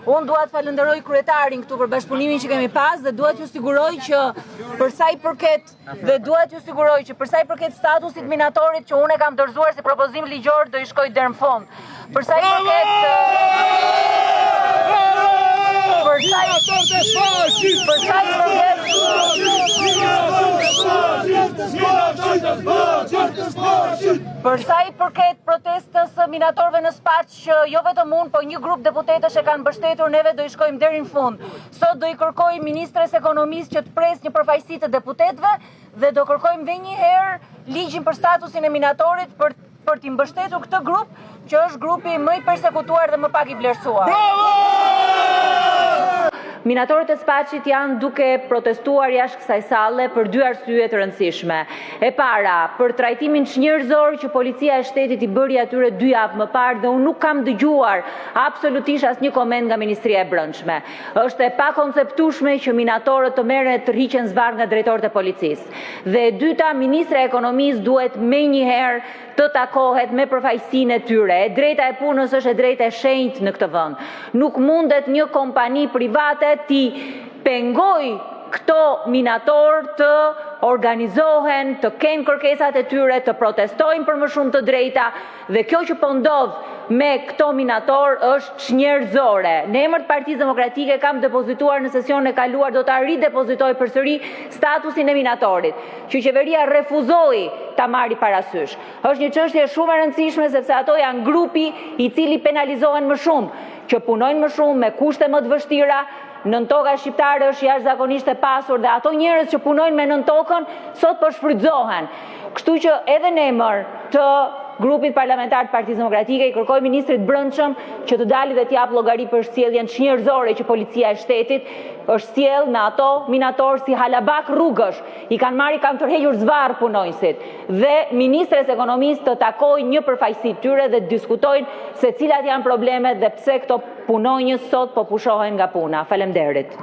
Unë dua të falenderoj kryetarin këtu për bashkëpunimin që kemi pas dhe dua t'ju siguroj që për sa i përket statusit minatorit që unë e kam dorëzuar si propozim ligjor do i shkoj deri në fund. Për sa i përket protestës minatorëve në Spaç, jo vetëm unë, po një grup deputetësh e kanë mbështetur, neve do i shkojmë deri në fund. Sot do i kërkoj ministres ekonomisë që të pres një përfaqësi të deputetëve dhe do kërkojmë edhe një herë ligjin për statusin e minatorit për t'i mbështetur këtë grup, që është grupi më i persekutuar dhe më pak i vlerësuar. Minatorët e Spaçit janë duke protestuar jashtë kësaj salle për dy arsye të rëndësishme. E para, për trajtimin çnjerëzor që policia e shtetit i bëri atyre 2 javë më parë dhe unë nuk kam dëgjuar absolutisht asnjë koment nga Ministria e Brendshme. Është e pakonceptueshme që minatorët të merren të rriqen zvarr nga drejtorët e policisë. Dhe e dyta, Ministra e Ekonomisë duhet menjëherë të takohet me përfaqësinë e tyre. E drejta e punës është e drejta e shenjtë në këtë vend. Nuk mundet një kompani private ti pengoj këto minator të organizohen, të kenë kërkesat e tyre, të protestojnë për më shumë të drejta dhe kjo që po ndodh me këto minator është çnjerëzore. Në emër të Partisë Demokratike kam depozituar në sesionin e kaluar, do ta ridepozitoj përsëri statusin e minatorit, që qeveria refuzoi ta marrë parasysh. Është një çështje shumë e rëndësishme sepse ato janë grupi i cili penalizohen më shumë, që punojnë më shumë me kushte më të vështira. Nën toka shqiptare është jashtëzakonisht e pasur dhe ato njerëz që punojnë me nën tokën sot po shfrytëzohen. Kështu që edhe në emër të grupit parlamentar të Partisë Demokratike i kërkoj ministrit Brendshëm që të dalë dhe t'jap llogari për sjelljen çnjerëzore që policia e shtetit është sjell me ato minatorë si halabak rrugësh. I kanë marrë, kanë tërhequr zvarr punonjësit. Dhe ministres ekonomisë të takojnë një përfaqësi tyre dhe të diskutojnë se cilat janë problemet dhe pse këto punonjës sot po pushohen nga puna. Faleminderit.